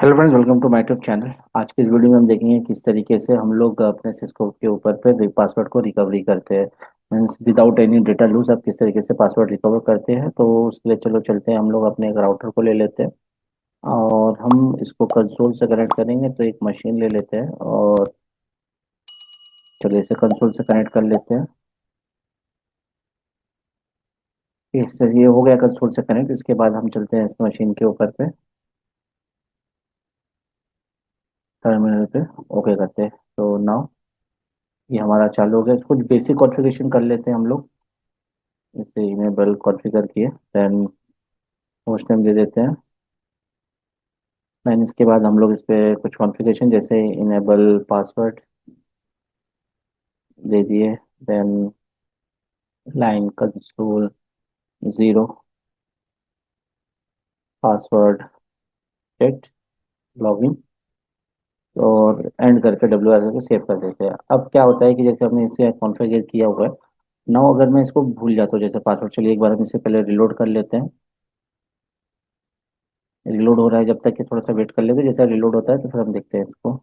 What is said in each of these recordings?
Hello friends, welcome to my YouTube channel. आज की इस वीडियो में हम देखेंगे किस तरीके से हम लोग अपने सिस्को के ऊपर पे पासवर्ड को रिकवरी करते हैं। Means without any data lose आप किस तरीके से पासवर्ड रिकवर करते हैं। तो उसके लिए चलो चलते हैं, हम लोग अपने एक राउटर को ले लेते हैं और हम इसको कंसोल से कनेक्ट करेंगे। तो एक मशीन ले लेते हैं और चलिए इसे कंसोल से कनेक्ट कर लेते हैं। इससे ये हो गया कंसोल से कनेक्ट। इसके बाद हम चलते हैं इस मशीन के ऊपर पे, टर्मिनल पे ओके करते हैं। तो नाउ ये हमारा चालू हो गया। कुछ बेसिक कॉन्फ़िगरेशन कर लेते हैं हम लोग। इसे इनेबल कॉन्फ़िगर किए, देन होस्ट नेम दे देते हैं। देन इसके बाद हम लोग इस पे कुछ कॉन्फ़िगरेशन जैसे इनेबल पासवर्ड दे दिए। Then line console zero password set login और एंड करके डब्ल्यू आर को सेव कर देते हैं। अब क्या होता है कि जैसे हमने इसे कॉन्फ़िगर किया हुआ है, नाउ अगर मैं इसको भूल जाता हूँ जैसे पासवर्ड, चलिए एक बार हम इसे पहले रिलोड कर लेते हैं। रिलोड हो रहा है, जब तक कि थोड़ा सा वेट कर लेते हैं। जैसे रिलोड होता है तो फिर हम देखते हैं इसको।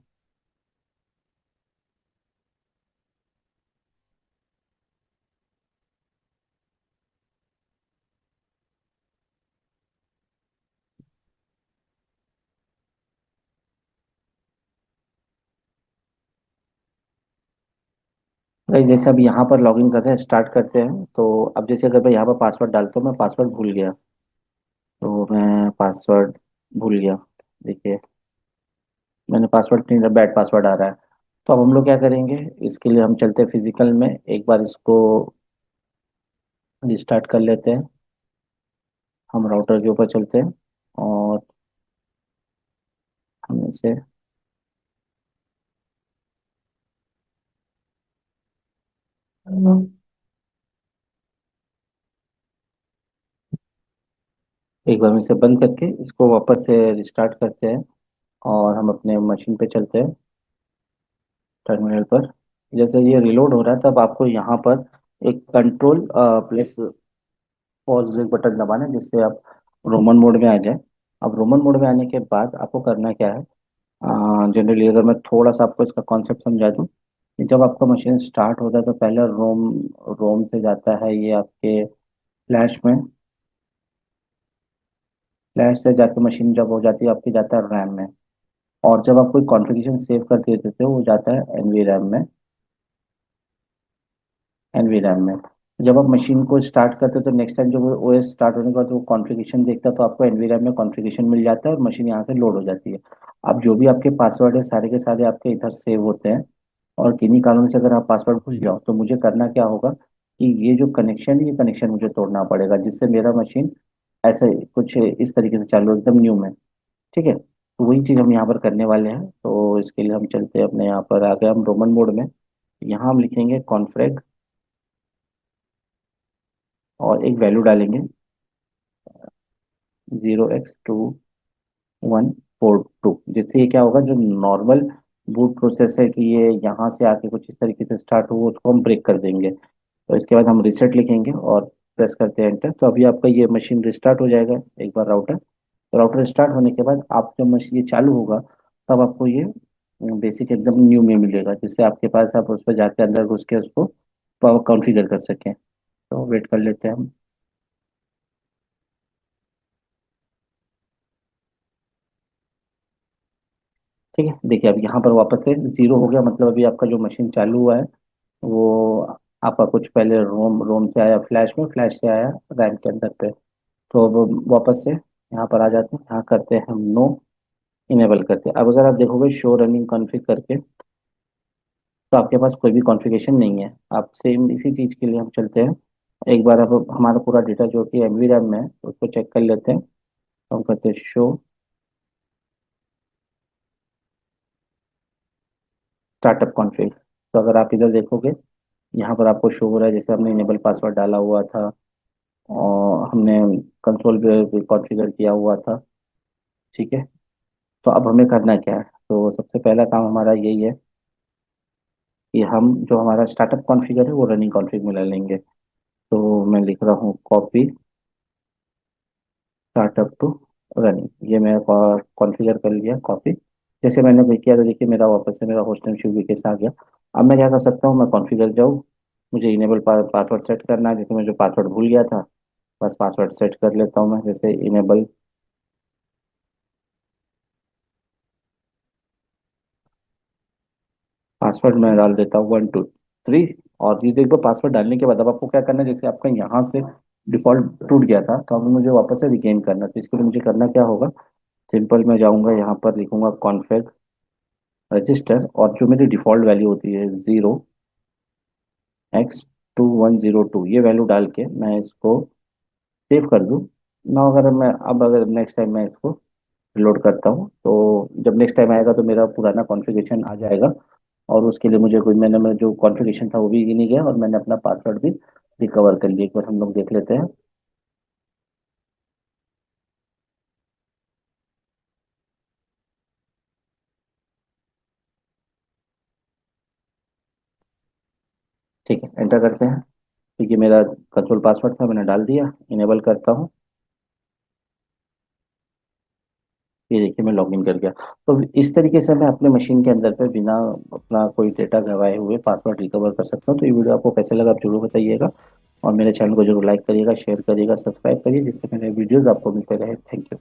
गाइस जैसे अब यहाँ पर लॉगिन करते हैं, स्टार्ट करते हैं। तो अब जैसे अगर मैं यहाँ पर पासवर्ड डालता हूँ, मैं पासवर्ड भूल गया, तो मैं पासवर्ड भूल गया। देखिए मैंने पासवर्ड नहीं, बैड पासवर्ड आ रहा है। तो अब हम लोग क्या करेंगे, इसके लिए हम चलते हैं फिजिकल में, एक बार इसको रिस्टार्ट कर लेते हैं। हम राउटर के ऊपर चलते हैं और हम इसे एक बार हम इसे बंद करके इसको वापस से रिस्टार्ट करते हैं और हम अपने मशीन पे चलते हैं टर्मिनल पर। जैसे ये रिलोड हो रहा है तब आपको यहाँ पर एक कंट्रोल प्लस पॉज एक बटन दबाना है, जिससे आप रोमन मोड में आ जाए। अब रोमन मोड में आने के बाद आपको करना क्या है, जनरली अगर मैं थोड़ा सा आपको इसका कॉन्सेप्ट समझा दूँ, कि जब आपका मशीन स्टार्ट होता है तो पहले रोम रोम से जाता है ये आपके फ्लैश में। फ्लैश से जाकर मशीन जब हो जाती है आपकी, जाता है रैम में। और जब आप कोई कॉन्फ़िगरेशन सेव कर देते थे वो जाता है एनवी रैम में। एनवी रैम में जब आप मशीन को स्टार्ट करते हो तो नेक्स्ट टाइम जब वो ओएस स्टार्ट होने के बाद वो कॉन्फ़िगरेशन देखता है तो आपको एनवी रैम में कॉन्फ़िगरेशन मिल जाता है और मशीन यहाँ से लोड हो जाती है। अब जो भी आपके पासवर्ड है सारे के सारे आपके इधर सेव होते हैं। और किन्हीं कारणों से अगर आप पासवर्ड भूल जाओ तो मुझे करना क्या होगा कि ये जो कनेक्शन है ये कनेक्शन मुझे तोड़ना पड़ेगा, जिससे मेरा मशीन ऐसे कुछ इस तरीके से चालू हो, एकदम न्यू में। ठीक है, तो वही चीज़ हम यहाँ पर करने वाले हैं। तो इसके लिए हम चलते हैं अपने यहाँ पर, आ गए हम रोमन मोड में। यहाँ हम लिखेंगे कॉन्फ्रेग और एक वैल्यू डालेंगे 0x2142। जिससे ये क्या होगा, जो नॉर्मल बूट प्रोसेस है कि ये यहाँ से आके कुछ इस तरीके से स्टार्ट हो, उसको हम ब्रेक कर देंगे। तो इसके बाद हम रिसेट लिखेंगे और प्रेस करते हैं एंटर। तो अभी आपका ये मशीन रिस्टार्ट हो जाएगा एक बार राउटर। तो राउटर स्टार्ट होने के बाद आप जब मशीन ये चालू होगा तब आपको ये बेसिक एकदम न्यू में मिलेगा, जिससे आपके पास आप उस पर जाके अंदर घुस के उसको पावर कॉन्फ़िगर कर सकें। तो वेट कर लेते हैं हम। ठीक है, देखिए अब यहाँ पर वापस से जीरो हो गया, मतलब अभी आपका जो मशीन चालू हुआ है वो आपका कुछ पहले रोम रोम से आया फ्लैश में, फ्लैश से आया रैम के अंदर पे। तो अब वापस से यहाँ पर आ जाते हैं, यहाँ करते हैं हम नो, इनेबल करते हैं। अब अगर आप देखोगे शो रनिंग कॉन्फ़िग करके, तो आपके पास कोई भी कॉन्फ़िगरेशन नहीं है। आप सेम इसी चीज़ के लिए हम चलते हैं एक बार। अब हमारा पूरा डेटा जो कि एमवी रैम में है उसको चेक कर लेते हैं। तो हम करते हैं शो स्टार्टअप कॉन्फ़िग। तो अगर आप इधर देखोगे, यहाँ पर आपको शो हो रहा है जैसे हमने इनेबल पासवर्ड डाला हुआ था और हमने कंसोल पे कॉन्फ़िगर किया हुआ था। ठीक है, तो अब हमें करना क्या है, तो सबसे पहला काम हमारा यही है कि हम जो हमारा स्टार्टअप कॉन्फ़िगर है वो रनिंग कॉन्फ़िग में ले लेंगे। तो मैं लिख रहा हूँ कॉपी स्टार्टअप टू, रनिंग, ये मैं कॉन्फ़िगर कर लिया कॉपी। जैसे मैंने भी किया तो देखिए मेरा वापस से मेरा होस्ट नेम शिव विकेस आ गया। अब मैं क्या कर सकता हूँ, मैं कॉन्फ़िगर जाऊँ, मुझे इनेबल पासवर्ड सेट करना है, जैसे मैं जो पासवर्ड भूल गया था, बस पासवर्ड सेट कर लेता हूँ मैं, जैसे इनेबल पासवर्ड मैं डाल देता हूँ 1 2 3। और ये देखो पासवर्ड डालने के बाद अब आपको क्या करना है, जैसे आपका यहाँ से डिफॉल्ट टूट गया था तो अब मुझे वापस से रिगेन करना है। तो इसके लिए मुझे करना क्या होगा, सिंपल मैं जाऊँगा यहाँ पर लिखूंगा कॉन्फ़िग रजिस्टर, और जो मेरी डिफ़ॉल्ट वैल्यू होती है 0x2102, ये वैल्यू डाल के मैं इसको सेव कर दूँ ना। अगर मैं अब अगर नेक्स्ट टाइम मैं इसको लोड करता हूँ तो जब नेक्स्ट टाइम आएगा तो मेरा पुराना कॉन्फ़िगरेशन आ जाएगा, और उसके लिए मुझे कोई मैं जो कॉन्फ़िगरेशन था वो भी नहीं गया, और मैंने अपना पासवर्ड भी रिकवर कर लिया। एक बार हम लोग देख लेते हैं। ठीक है, एंटर करते हैं। ठीक है, मेरा कंट्रोल पासवर्ड था, मैंने डाल दिया, इनेबल करता हूँ। ये देखिए मैं लॉगिन कर गया। तो इस तरीके से मैं अपने मशीन के अंदर पे बिना अपना कोई डेटा गवाए हुए पासवर्ड रिकवर कर सकता हूँ। तो ये वीडियो आपको कैसे लगा आप जरूर बताइएगा, और मेरे चैनल को जरूर लाइक करिएगा, शेयर करिएगा, सब्सक्राइब करिए, जिससे मेरे वीडियोस आपको मिलते रहे। Thank you.